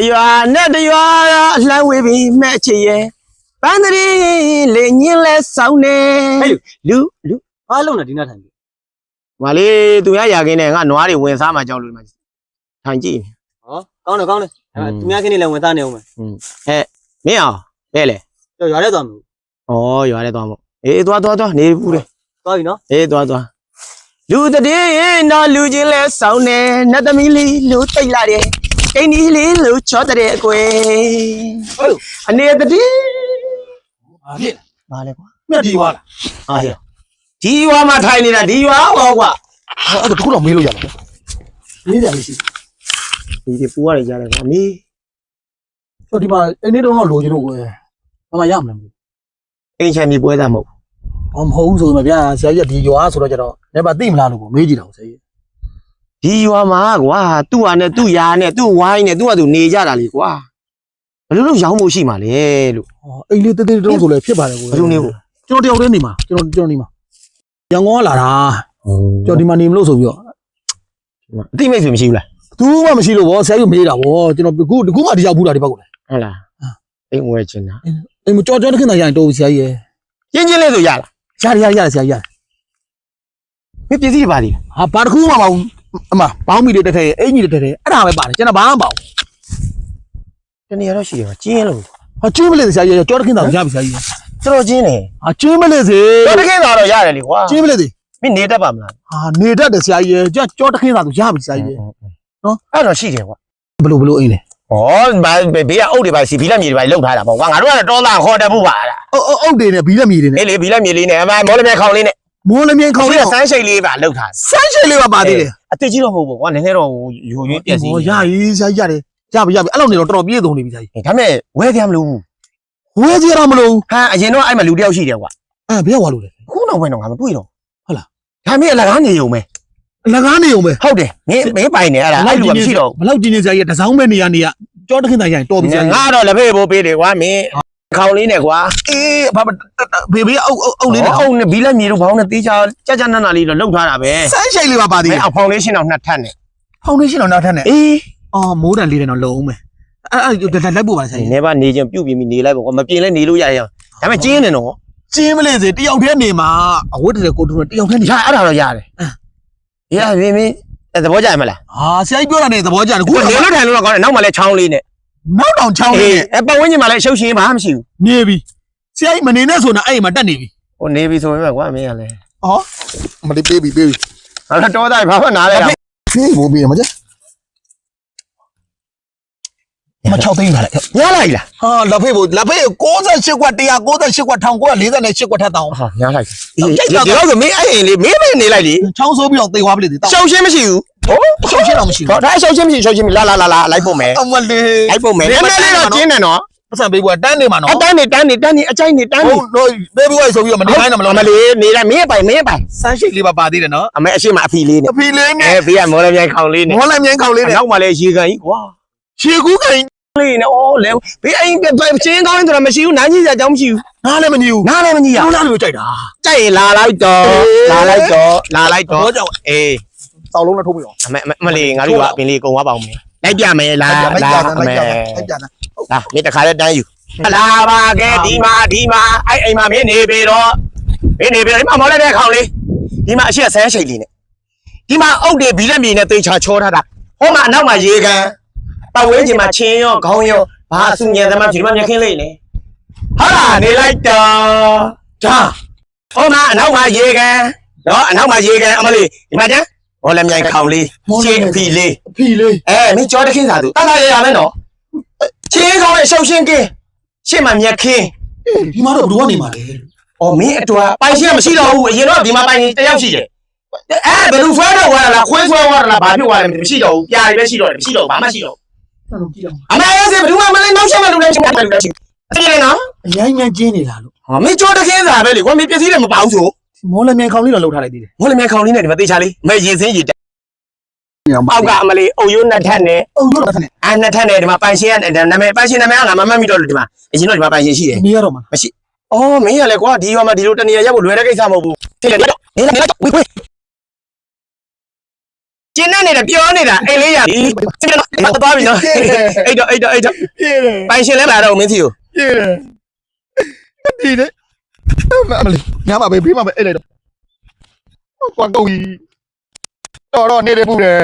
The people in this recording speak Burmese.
ရွာနဲ့တရွာလှမ်းဝေးပြီးမဲ့ချစ်ရဲ့ပန်းတရီလေညင်းလဲစောင်းနေလူအားလုံးနဲ့ဒီနားထိုင်ပြီမလေးသူရခင်းနဲ့ငါနွားတွေဝင်စားမှကြောက်လို့ဒီမှာထိုင်ကြည့်ဟောကောင်းတယ်သူများခင်းနေလဲဝင်စားနေအောင်မယ်ဟဲ့မင်းအောင်လဲကြောက်ရွာထဲသွားမှာဩရွာထဲသွားမို့အေးသွားနေဘူးလေသွားပြီနော်အေးသွားလူတည်းနော်လူချင်းလဲစောင်းနေနတ်သမီးလေးလူတိတ်လာတယ်ကိန်းကြီးလေးလူချောတဲ့အကွယ်ဟုတ်အနေတည်းဘာဖြစ်ဘာလဲကွာမြတ်ဒီရွာလားအားရဒီရွာမှာထိုင်နေတာဒီရွာဟောကွာအဲ့ဒါတခုတော့မေးလို့ရလားမေးတယ်မရှိဒီပူရတယ်ကြားတယ်ကွာမီးဆိုဒီမှာအင်းနေတော့လိုချင်လို့ကွယ်ဘာမှရမလားအိမ်ချမ်းမြေပွဲသားမဟုတ်မဟုတ်ဘူးဆိုမှဗျာဆရာကြီးကဒီရွာဆိုတော့ကျတော့လည်းမသိမလားလို့ကိုမေးကြည့်တာဆရာကြီးဒီရွာမှာကွာသူ့ဟာနဲ့သူ့ယာနဲ့သူ့ဝိုင်းနဲ့သူ့ဟာသူနေကြတာလေကွာဘယ်လိုလုပ်ရောင်းဖို့ရှိမှာလဲလို့အိမ်လေးတေးတုံးဆိုလည်းဖြစ်ပါတယ်ကွာဘယ်လိုနေဖို့ကျွန်တော်တယောက်တည်းနေမှာကျွန်တော်နေမှာရန်ကုန်ကလာတာကျွန်တော်ဒီမှာနေမလို့ဆိုပြီးတော့အတိမိတ်ဆိုမရှိဘူးလားသူမှမရှိလို့ဗောဆရာကြီးမေးတာဗောကျွန်တော်အခုမှဒီရောက်ဘူးတာဒီဘက်ကိုလေဟုတ်လားအိမ်ဝဲချင်တာအိမ်မကြော်တခင်တာရရင်တော့ဆရာကြီးရင်းချင်းလေးဆိုရလားရတယ်ဆရာကြီးမင်းပစ္စည်းတွေပါသေးဟာဘာတစ်ခုမှမပါဘူးအမဘောင်းမီတွေတက်ထဲအင်ကြီးတွေတက်ထဲအဲ့ဒါပဲပါတယ်ကျွန်တော်ဘာမှမပါဘူးတနေ့တော့ရှိတယ်ကျင်းလို့ဟာကျင်းမလေးဆရာကြီးကြောတခင်တာရပြီဆရာကြီးတော်ကျင်းတယ်ဟာကျင်းမလေးစေကြောတခင်တာတော့ရတယ်လေကွာကျင်းမလေးစေမင်းနေတတ်ပါမလားဟာနေတတ်တယ်ဆရာကြီးကြောတခင်တာဆိုရပြီဆရာကြီးနော်အဲ့တော့ရှိတယ်ကွာဘလို့အိမ်လေဩဘေးကအုတ်တွေပါစီဘီလက်မြေတွေပါလောက်ထားတာပေါ့ကွာငါတို့ကတော့တောသားခေါ်တယ်ဖို့ပါလားအုတ်တွေနဲ့ဘီလက်မြေတွေနဲ့အေးလေဘီလက်မြေလေးနဲ့အမမော်လမြိုင်ခေါင်လေးနဲ့မော်လမြိုင်ခေါင်လေးဆန်းရှိတ်လေးပါလောက်ထားဆန်းရှိတ်လေးပါသေးတယ်အစ်ကြီးတော့မဟုတ်ဘူးကွာနည်းနည်းတော့ယိုရွေးပြက်စီဟောရရေးဆရာကြီးရတယ်ရပြီအဲ့လောက်နေတော့တော်တော်ပြည့်စုံနေပြီဆရာကြီးဒါမဲ့ဝဲကြမလို့ဝဲကြရမလို့ဟာအရင်တော့အဲ့မှာလူတယောက်ရှိတယ်ကွာဘယ်ရောက်သွားလို့လဲခုနောက်ပိုင်းတော့ငါမတွေ့တော့ဟုတ်လားဒါမဲ့အလကားနေုံပဲဟုတ်တယ်မင်းပိုင်နေအဲ့ဒါအဲ့လူကမရှိတော့ဘလောက်ကြီးနေဆရာကြီးတစောင်းပဲနေရကြောတခင်တာရရင်တော်ပြီဆရာငါတော့လက်ဖေးဖို့ပေးတယ်ကွာမင်းခေါင်လေးနဲ့ကွာအေးဘာဘေးအုပ်လေးနဲ့အုပ်နဲ့ဘီလက်မြေတို့ဘောင်းနဲ့တေးချာကြနနာလေးတော့လောက်ထားတာပဲဆန်းရှိတ်လေးပါသေးတယ်ဖောင်ဒေးရှင်းတော့နှစ်ထပ်နဲ့အေးအော်မိုးတန်လေးနဲ့တော့လုံအောင်မယ်အဲ့လိုက်ပို့ပါဆရာကြီးနေပါနေချင်းပြုတ်ပြင်းပြီးနေလိုက်ပေါ့ကွာမပြင်းလဲနေလို့ရရအောင်ဒါပေမဲ့ကျင်းနေတော့ကျင်းမလေးစေတယောက်တည်းနေမှာအဝတ်တည်းကိုတူတယောက်တည်းနေရအဲ့ဒါတော့ရတယ်ရမင်းသဘောကျရမလားဟာဆရာကြီးပြောတာနဲ့သဘောကျတယ်ခုနေလို့ထိုင်လို့တော့ကောင်းတယ်နောက်မှလဲချောင်းလေးနဲ့နောက်တောင်ချောင်းလေးနဲ့ပတ်ဝန်းကျင်မှာလဲရှုပ်ရှင်ဘာမှမရှိဘူးနေပြီဆရာကြီးမနေနဲ့ဆိုတော့အဲ့မှာတက်နေပြီဟိုနေပြီဆိုရင်ကွာမင်းကလဲဟောမလေးပေးပြီဟာတော့တိုင်းဘာမှနားလဲဖေးဖို့ပေးရမှာကြမ6သိန်းလာလိုက်ရလိုက်လားဟာလက်ဖေး68ကွက်198ကွက်1948ကွက်ထက်တောင်းဟာရလိုက်ဒီတော့ဆိုမင်းအဲ့အိမ်လေးမင်းနေလိုက်လေချောင်းဆိုးပြီးတော့သေသွားပြီလေရှောက်ရှင်းမရှိဘူးရှောက်ရှင်းတော့မရှိဘူးဒါရှောက်ရှင်းမရှိလာလိုက်ပို့မယ်အမလေးလိုက်ပို့မယ်နည်းနည်းလေးတော့ကျင်းတယ်နော်ပတ်စံပေးဖို့တန်းနေမှာနော်တန်းနေအကြိုက်နေတန်းနေဟုတ်ပေးဖို့ဆိုပြီးတော့မနေနိုင်တော့မလားမလေးနေလိုက်မင်းပိုင်စမ်းရှိတ်လေးပါသေးတယ်နော်အမေအရှိမအဖီလေးနဲ့ဘေးကမော်လမြိုင်ခေါင်လေးနဲ့နောက်မှလည်းရေကန်ကြီးကွာရေကူးကန်လေးနဲ့လဲဘေးအိမ်ချင်းကောင်းနေတာမရှိဘူးနားကြီးစရာအကြောင်းမရှိဘူးနားလည်းမညီဘူးနားလည်းမညီရဘူးလားလို့ကြိုက်တာကြိုက်ရင်လာလိုက်တော့ဘောကြောင့်အေးစောက်လုံးနဲ့ထိုးပြီးတော့မလေးငါတို့ကအပင်လေးကုံသွားပါအောင်မယ်လိုက်ပြမယ်လားလာမင်းတခါလဲတန်းယူလာပါကဲဒီမှာအဲ့အိမ်မှာမင်းနေပြီတော့ဒီမှာမော်လိုက်တဲ့ခေါင်လေးဒီမှာအရှိဆန်းရှိတ်လေးနဲ့ဒီမှာအုတ်တွေဘီလက်မြေနဲ့သေချာချောထားတာဟောမှာအနောက်မှာရေကန်ပတ်ဝန်းကျင်မှာချင်းရောခေါင်းရောဘာအဆူညံသမားဒီမှာမြခင်းလေးလေဟာနေလိုက်တော့ဒါဟောမှာအနောက်မှာရေကန်နော်အနောက်မှာရေကန်အမလေးဒီမှာကျန်မော်လမြိုင်ခေါင်လေးချင်းအဖီလေးမင်းကြောတခင်းစားသူတတ်တာရရမယ်နော်ချင်းကောင်းရဲ့ရှုပ်ရှင်းကင်းရှေ့မှာမြက်ခင်းဒီမှာတော့ဘယ်သူကနေမှာလဲအော်မင်းအတွက်ပိုင်ရှင်းမရှိတော့ဘူးအရင်တော့ဒီမှာပိုင်တယောက်ရှိတယ်ဘယ်လိုဆွဲတော့ဝါလားခွေးဆွဲဝါလားဘာဖြစ်ဝါလဲမရှိတော့ဘူးပြားတွေပဲရှိတော့တယ်မရှိတော့ဘာမှရှိတော့အမေရေးစေဘယ်သူမှမလဲနောက်ချက်မှလူလည်းရှိတယ်အဲ့ဒီနော်အရင်ညကျင်းနေလားလို့ဟာမင်းကြောတခင်းစားပဲလေကွာမင်းပစ္စည်းတွေမပါဘူးဆိုမော်လမြိုင်ခေါင်လေးတော့လှုပ်ထားလိုက်သေးတယ်မော်လမြိုင်ခေါင်လေးနဲ့ဒီမှာသေချာလေးမဲရင်စင်းရည်ပေါက်ကအမလေးအုပ်ရိုးနှစ်ထပ်နဲ့နှစ်ထပ်နဲ့ဒီမှာပိုင်ရှင်းရနာမည်ပိုင်ရှင်းနာမည်ကငါမမှတ်မိတော့လို့ဒီမှာအရင်တော့ဒီမှာပိုင်ရှင်းရှိတယ်မင်းရတော့မှာမရှိအော်မင်းရလေကွာဒီရွာမှာဒီလိုတနေရာရက်ဖို့လွယ်တဲ့ကိစ္စမဟုတ်ဘူးဖြစ်လေတော့နေလိုက်တော့ဝေး ကျင်းနေတယ်ပြောနေတာအိမ်လေးရဒီသွားပြီနော်အိတ်တော့ ပြေးတယ် ပိုင်ရှင်လဲလာတော့မင်းစီကို ပြေးတယ်ဒီလေမလေးညမှာပဲဘေးမှာပဲအဲ့လိုက်တော့ကွာကုန်ပြီတော့နေတယ်ပူတယ်